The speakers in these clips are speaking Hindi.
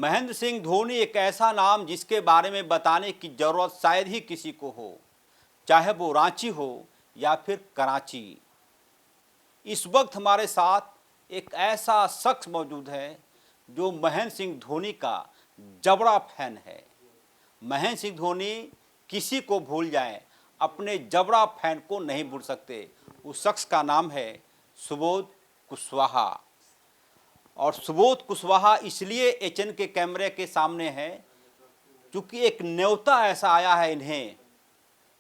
महेंद्र सिंह धोनी एक ऐसा नाम जिसके बारे में बताने की ज़रूरत शायद ही किसी को हो, चाहे वो रांची हो या फिर कराची। इस वक्त हमारे साथ एक ऐसा शख्स मौजूद है जो महेंद्र सिंह धोनी का जबड़ा फैन है। महेंद्र सिंह धोनी किसी को भूल जाएं, अपने जबड़ा फैन को नहीं भूल सकते। उस शख्स का नाम है सुबोध कुशवाहा। और सुबोध कुशवाहा इसलिए एचएन के कैमरे के सामने है क्योंकि एक न्योता ऐसा आया है इन्हें,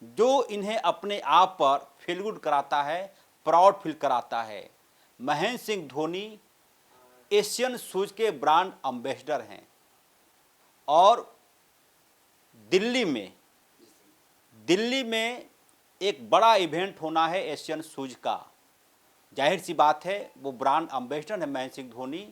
जो इन्हें अपने आप पर फील गुड कराता है, प्राउड फील कराता है। महेंद्र सिंह धोनी एशियन शूज के ब्रांड एम्बेसडर हैं और दिल्ली में एक बड़ा इवेंट होना है एशियन शूज का। जाहिर सी बात है वो ब्रांड एम्बेसडर है महेंद्र सिंह धोनी,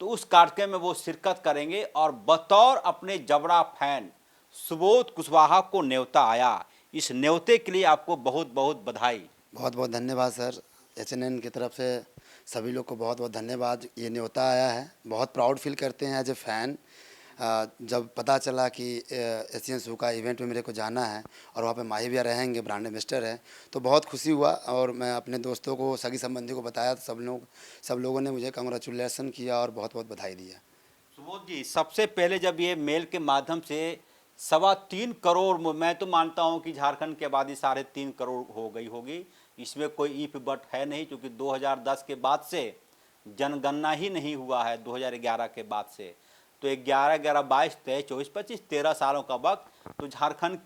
तो उस कार्यक्रम में वो शिरकत करेंगे और बतौर अपने जबड़ा फैन सुबोध कुशवाहा को न्योता आया। इस न्योते के लिए आपको बहुत बहुत बधाई। बहुत बहुत धन्यवाद सर। एचएनएन की तरफ से सभी लोग को बहुत बहुत धन्यवाद। ये न्योता आया है, बहुत प्राउड फील करते हैं एज ए फ़ैन। जब पता चला कि एशियन शू का इवेंट में मेरे को जाना है और वहाँ पे माही भैया रहेंगे, ब्रांड एम्बेसडर है, तो बहुत खुशी हुआ। और मैं अपने दोस्तों को, सगी संबंधी को बताया तो सब लोगों ने मुझे कंग्रेचुलेसन किया और बहुत बहुत बधाई दिया। सुबोध जी, सबसे पहले जब ये मेल के माध्यम से 3.25 करोड़, मैं तो मानता हूँ कि झारखंड की आबादी 3.5 करोड़ हो गई होगी, इसमें कोई इफ बट है नहीं, क्योंकि 2010 के बाद से जनगणना ही नहीं हुआ है, 2011 के बाद से। तो 11, 11, 22, 23, 24, 25, 13 सालों का वक्त, तो झारखंड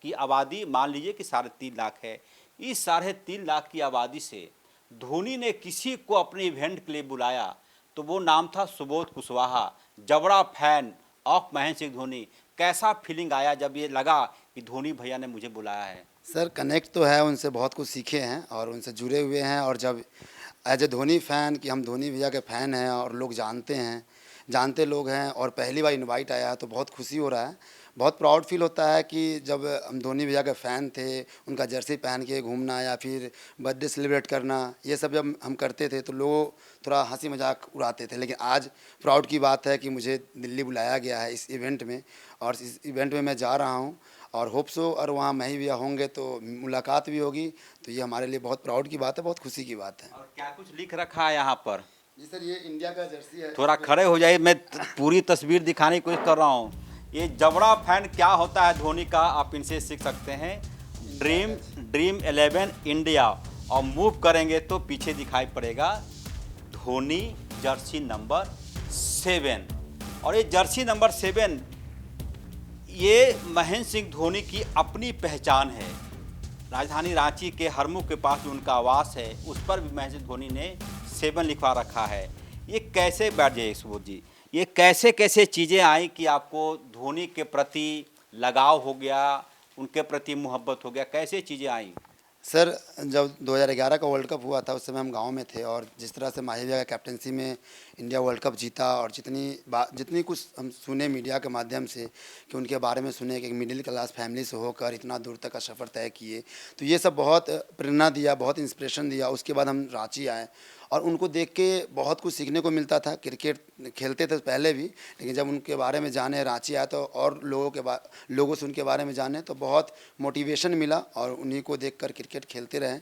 की आबादी मान लीजिए कि 3.5 लाख है। इस 3.5 लाख की आबादी से धोनी ने किसी को अपने इवेंट के लिए बुलाया तो वो नाम था सुबोध कुशवाहा, जबड़ा फैन ऑफ महेंद्र सिंह धोनी। कैसा फीलिंग आया जब ये लगा कि धोनी भैया ने मुझे बुलाया है? सर कनेक्ट तो है, उनसे बहुत कुछ सीखे हैं और उनसे जुड़े हुए हैं। और जब एज ए धोनी फ़ैन कि हम धोनी भैया के फ़ैन हैं और लोग जानते लोग हैं और पहली बार इनवाइट आया तो बहुत खुशी हो रहा है। बहुत प्राउड फील होता है कि जब हम धोनी भैया के फ़ैन थे, उनका जर्सी पहन के घूमना या फिर बर्थडे सेलिब्रेट करना, ये सब जब हम करते थे तो लोग थोड़ा हंसी मजाक उड़ाते थे। लेकिन आज प्राउड की बात है कि मुझे दिल्ली बुलाया गया है इस इवेंट में, और इस इवेंट में मैं जा रहा हूँ और होप सो और वहाँ मैं ही भैया होंगे तो मुलाकात भी होगी। तो ये हमारे लिए बहुत प्राउड की बात है, बहुत खुशी की बात है। और क्या कुछ लिख रखा है यहाँ पर? जी सर, ये इंडिया का जर्सी है। थोड़ा खड़े हो जाइए, मैं पूरी तस्वीर दिखाने की कोशिश कर रहा हूँ। ये जबड़ा फैन क्या होता है धोनी का, आप इनसे सीख सकते हैं। ड्रीम 11 इंडिया, और मूव करेंगे तो पीछे दिखाई पड़ेगा धोनी जर्सी नंबर 7। और ये जर्सी नंबर 7 ये महेंद्र सिंह धोनी की अपनी पहचान है। राजधानी रांची के हरमू के पास जो उनका आवास है उस पर भी महेंद्र सिंह धोनी ने 7 लिखवा रखा है। ये कैसे, बैठ जाइए सुबोध जी, ये कैसे कैसे चीज़ें आई कि आपको धोनी के प्रति लगाव हो गया, उनके प्रति मोहब्बत हो गया, कैसे चीज़ें आई? सर जब 2011 का वर्ल्ड कप हुआ था उस समय हम गांव में थे, और जिस तरह से माही भैया का कैप्टनसी में इंडिया वर्ल्ड कप जीता, और जितनी कुछ हम सुने मीडिया के माध्यम से कि उनके बारे में सुने कि मिडिल क्लास फैमिली से होकर इतना दूर तक का सफ़र तय किए, तो ये सब बहुत प्रेरणा दिया, बहुत इंस्पिरेशन दिया। उसके बाद हम रांची आए और उनको देख के बहुत कुछ सीखने को मिलता था। क्रिकेट खेलते थे पहले भी, लेकिन जब उनके बारे में जाने, रांची आया तो और लोगों से उनके बारे में जाने तो बहुत मोटिवेशन मिला, और उन्हीं को देखकर क्रिकेट खेलते रहे।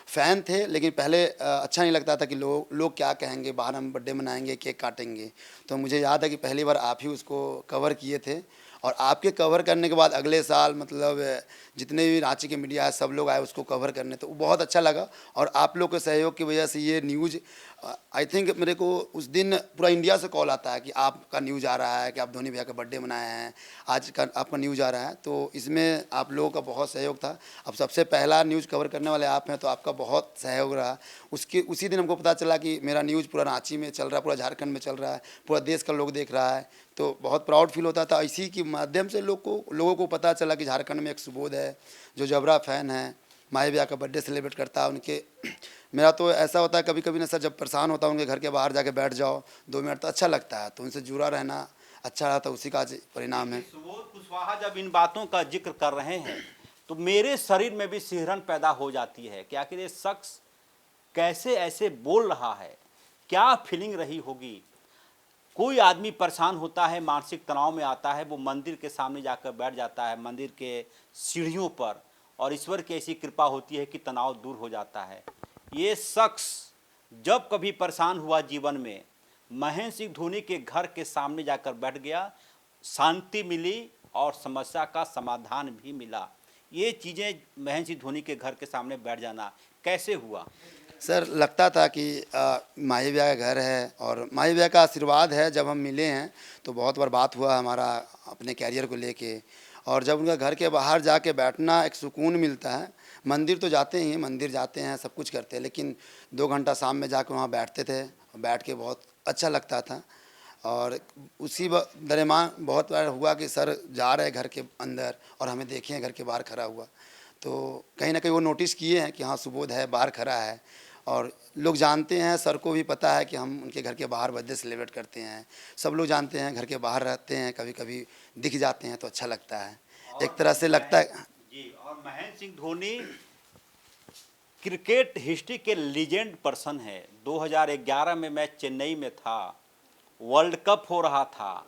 फ़ैन थे लेकिन पहले अच्छा नहीं लगता था कि लोग क्या कहेंगे, बाहर हम बर्थडे मनाएंगे, केक काटेंगे। तो मुझे याद है कि पहली बार आप ही उसको कवर किए थे, और आपके कवर करने के बाद अगले साल मतलब जितने भी रांची के मीडिया है सब लोग आए उसको कवर करने, तो वो बहुत अच्छा लगा। और आप लोग के सहयोग की वजह से ये न्यूज़, आई थिंक मेरे को उस दिन पूरा इंडिया से कॉल आता है कि आपका न्यूज़ आ रहा है कि आप धोनी भैया का बर्थडे मनाए हैं, आज का आपका न्यूज़ आ रहा है। तो इसमें आप लोगों का बहुत सहयोग था। अब सबसे पहला न्यूज़ कवर करने वाले आप हैं, तो आपका बहुत सहयोग रहा। उसी दिन हमको पता चला कि मेरा न्यूज़ पूरा रांची में चल रहा है, पूरा झारखंड में चल रहा है, पूरा देश का लोग देख रहा है। तो बहुत प्राउड फील होता था। इसी के माध्यम से लोगों को पता चला कि झारखंड में एक सुबोध है जो जबरा फ़ैन है, माही भैया का बर्थडे सेलिब्रेट करता है उनके। मेरा तो ऐसा होता है कभी कभी ना सर, जब परेशान होता हूँ उनके घर के बाहर जाके बैठ जाओ 2 मिनट, तो अच्छा लगता है। तो उनसे जुड़ा रहना अच्छा रहता, उसी का आज परिणाम है। सुबोध कुशवाहा जब इन बातों का जिक्र कर रहे हैं तो मेरे शरीर में भी सिहरन पैदा हो जाती है कि आखिर ये शख्स कैसे ऐसे बोल रहा है, क्या फीलिंग रही होगी। कोई आदमी परेशान होता है, मानसिक तनाव में आता है, वो मंदिर के सामने जाकर बैठ जाता है, मंदिर के सीढ़ियों पर, और ईश्वर की ऐसी कृपा होती है कि तनाव दूर हो जाता है। ये शख्स जब कभी परेशान हुआ जीवन में, महेंद्र सिंह धोनी के घर के सामने जाकर बैठ गया, शांति मिली और समस्या का समाधान भी मिला। ये चीज़ें महेंद्र सिंह धोनी के घर के सामने बैठ जाना कैसे हुआ? सर लगता था कि माही भैया का घर है और माही भैया का आशीर्वाद है। जब हम मिले हैं तो बहुत बार बात हुआ हमारा अपने कैरियर को लेके, और जब उनका घर के बाहर जाके बैठना एक सुकून मिलता है। मंदिर तो जाते ही हैं, मंदिर जाते हैं, सब कुछ करते हैं, लेकिन 2 घंटा शाम में जाके वहाँ बैठते थे, बैठ के बहुत अच्छा लगता था। और उसी दरमियान बहुत बार हुआ कि सर जा रहे घर के अंदर और हमें देखे हैं घर के बाहर खड़ा हुआ, तो कहीं ना कहीं वो नोटिस किए हैं कि हाँ सुबोध है, बाहर खड़ा है। और लोग जानते हैं, सर को भी पता है कि हम उनके घर के बाहर बर्थडे सेलिब्रेट करते हैं। सब लोग जानते हैं, घर के बाहर रहते हैं, कभी कभी दिख जाते हैं तो अच्छा लगता है, एक तरह से लगता है। जी, और महेंद्र सिंह धोनी क्रिकेट हिस्ट्री के लीजेंड पर्सन है। 2011 में मैं चेन्नई में था, वर्ल्ड कप हो रहा था।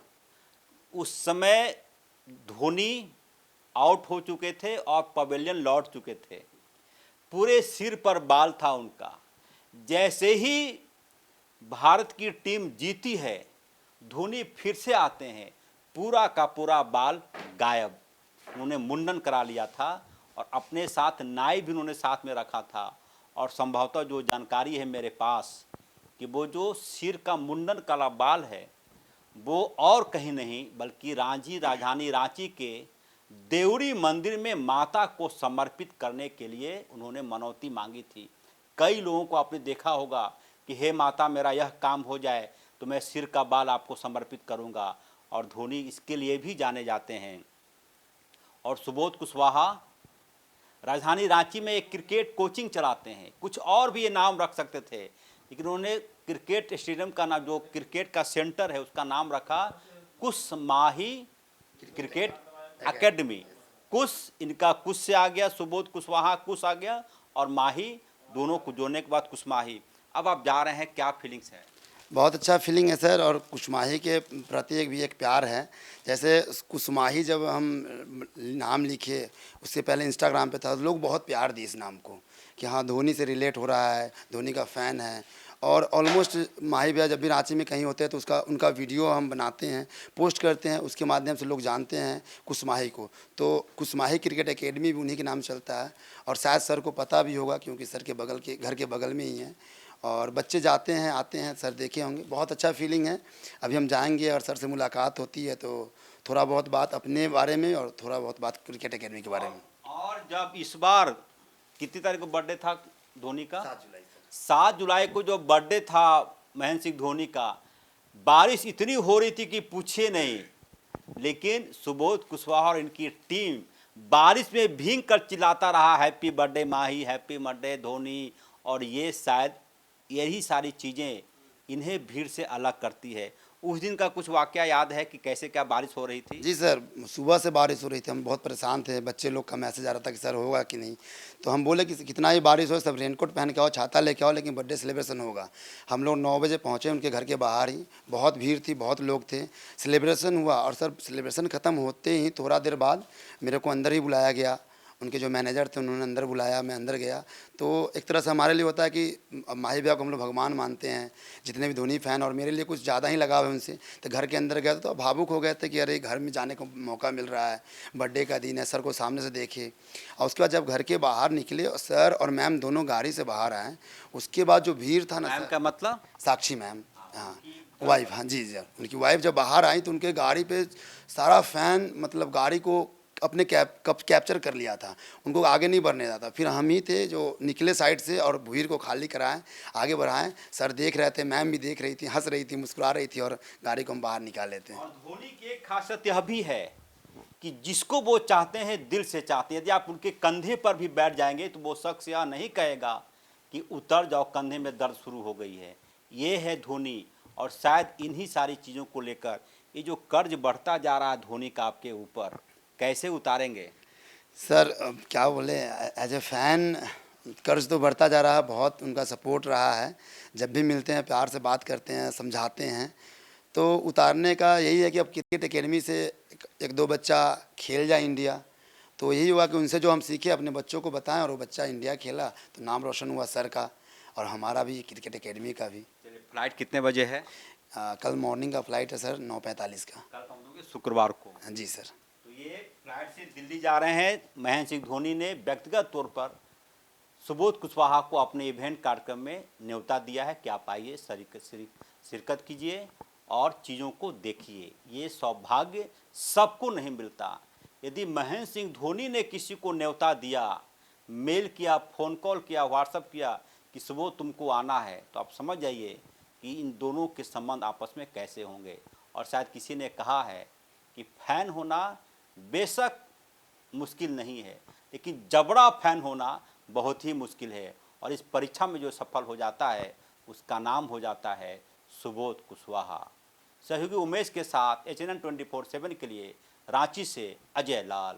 उस समय धोनी आउट हो चुके थे और पवेलियन लौट चुके थे, पूरे सिर पर बाल था उनका। जैसे ही भारत की टीम जीती है, धोनी फिर से आते हैं, पूरा का पूरा बाल गायब। उन्होंने मुंडन करा लिया था और अपने साथ नाई भी उन्होंने साथ में रखा था। और संभवतः जो जानकारी है मेरे पास कि वो जो सिर का मुंडन काला बाल है, वो और कहीं नहीं बल्कि राजधानी रांची के देवरी मंदिर में माता को समर्पित करने के लिए उन्होंने मनौती मांगी थी। कई लोगों को आपने देखा होगा कि हे माता, मेरा यह काम हो जाए तो मैं सिर का बाल आपको समर्पित करूंगा, और धोनी इसके लिए भी जाने जाते हैं। और सुबोध कुशवाहा राजधानी रांची में एक क्रिकेट कोचिंग चलाते हैं। कुछ और भी ये नाम रख सकते थे, लेकिन उन्होंने क्रिकेट स्टेडियम का नाम, जो क्रिकेट का सेंटर है, उसका नाम रखा कुशमाही क्रिकेट एकेडमी। कुश, इनका कुश से आ गया, सुबोध कुशवाहा कुश आ गया, और माही दोनों को जोड़ने के बाद कुशमाही। अब आप जा रहे हैं, क्या फीलिंग्स है? बहुत अच्छा फीलिंग है सर, और कुशमाही के प्रति एक भी एक प्यार है। जैसे कुशमाही जब हम नाम लिखे, उससे पहले इंस्टाग्राम पे था, लोग बहुत प्यार दिए इस नाम को कि हाँ धोनी से रिलेट हो रहा है, धोनी का फ़ैन है। और ऑलमोस्ट माही भैया जब भी रांची में कहीं होते हैं तो उनका वीडियो हम बनाते हैं, पोस्ट करते हैं, उसके माध्यम से लोग जानते हैं कुशमाही को। तो कुशमाही क्रिकेट एकेडमी भी उन्हीं के नाम चलता है, और शायद सर को पता भी होगा क्योंकि सर के बगल के घर के बगल में ही है। और बच्चे जाते हैं, आते हैं, सर देखे होंगे, बहुत अच्छा फीलिंग है। अभी हम जाएंगे और सर से मुलाकात होती है तो थोड़ा बहुत बात अपने बारे में और थोड़ा बहुत बात क्रिकेट एकेडमी के बारे में। और जब इस बार कितनी तारीख को बर्थडे था धोनी का? 7 जुलाई। 7 जुलाई को जो बर्थडे था महेंद्र सिंह धोनी का, बारिश इतनी हो रही थी कि पूछिए नहीं, लेकिन सुबोध कुशवाहा और इनकी टीम बारिश में भीग कर चिल्लाता रहा, हैप्पी बर्थडे माही, हैप्पी बर्थडे धोनी। और ये शायद यही सारी चीज़ें इन्हें भीड़ से अलग करती है। उस दिन का कुछ वाकया याद है कि कैसे क्या बारिश हो रही थी? जी सर, सुबह से बारिश हो रही थी, हम बहुत परेशान थे। बच्चे लोग का मैसेज आ रहा था कि सर होगा कि नहीं, तो हम बोले कि कितना ही बारिश हो सब रेनकोट पहन के आओ, छाता लेके आओ, लेकिन बर्थडे सेलिब्रेशन होगा। हम लोग 9 बजे पहुँचे उनके घर के बाहर ही, बहुत भीड़ थी, बहुत लोग थे, सेलिब्रेशन हुआ। और सर सेलिब्रेशन ख़त्म होते ही थोड़ा देर बाद मेरे को अंदर ही बुलाया गया, उनके जो मैनेजर थे उन्होंने अंदर बुलाया, मैं अंदर गया। तो एक तरह से हमारे लिए होता है कि माही भैया को हम लोग भगवान मानते हैं, जितने भी धोनी फ़ैन, और मेरे लिए कुछ ज़्यादा ही लगाव है उनसे। तो घर के अंदर गया तो भावुक हो गए थे कि अरे घर में जाने को मौका मिल रहा है, बर्थडे का दिन है, सर को सामने से देखे। और उसके बाद जब घर के बाहर निकले, सर और मैम दोनों गाड़ी से बाहर आए, उसके बाद जो भीड़ था ना, मैम का मतलब साक्षी मैम, हाँ वाइफ, हाँ जी सर, उनकी वाइफ जब बाहर आई तो उनके गाड़ी पे सारा फ़ैन, मतलब गाड़ी को अपने कैप्चर कर लिया था, उनको आगे नहीं बढ़ने देता था। फिर हम ही थे जो निकले साइड से और भीड़ को खाली कराएं, आगे बढ़ाएं। सर देख रहे थे, मैम भी देख रही थी, हंस रही थी, मुस्कुरा रही थी, और गाड़ी को हम बाहर निकाल लेते हैं। और धोनी की एक खासियत यह भी है कि जिसको वो चाहते हैं, दिल से चाहते हैं। यदि आप उनके कंधे पर भी बैठ जाएंगे तो वो शख्स यह नहीं कहेगा कि उतर जाओ, कंधे में दर्द शुरू हो गई है। ये है धोनी। और शायद इन्हीं सारी चीज़ों को लेकर ये जो कर्ज बढ़ता जा रहा है धोनी का आपके ऊपर, कैसे उतारेंगे? सर अब क्या बोले, एज ए फ़ैन कर्ज तो बढ़ता जा रहा है, बहुत उनका सपोर्ट रहा है। जब भी मिलते हैं प्यार से बात करते हैं, समझाते हैं। तो उतारने का यही है कि अब क्रिकेट एकेडमी से एक दो बच्चा खेल जाए इंडिया, तो यही हुआ कि उनसे जो हम सीखे अपने बच्चों को बताएं, और वो बच्चा इंडिया खेला तो नाम रोशन हुआ सर का और हमारा भी, क्रिकेट एकेडमी का भी। चलिए, फ्लाइट कितने बजे है? कल मॉर्निंग का फ़्लाइट है सर 9:45 का। कल पहुंचोगे शुक्रवार को? हाँ जी सर। तो ये फ्लाइट से दिल्ली जा रहे हैं। महेंद्र सिंह धोनी ने व्यक्तिगत तौर पर सुबोध कुशवाहा को अपने इवेंट कार्यक्रम में न्योता दिया है कि आप आइए, शिरकत कीजिए और चीज़ों को देखिए। ये सौभाग्य सबको नहीं मिलता। यदि महेंद्र सिंह धोनी ने किसी को न्योता दिया, मेल किया, फ़ोन कॉल किया, व्हाट्सअप किया कि सुबोध तुमको आना है, तो आप समझ जाइए कि इन दोनों के संबंध आपस में कैसे होंगे। और शायद किसी ने कहा है कि फैन होना बेशक मुश्किल नहीं है, लेकिन जबड़ा फैन होना बहुत ही मुश्किल है। और इस परीक्षा में जो सफल हो जाता है उसका नाम हो जाता है सुबोध कुशवाहा। सहयोगी उमेश के साथ HNN 24/7 के लिए रांची से अजय लाल।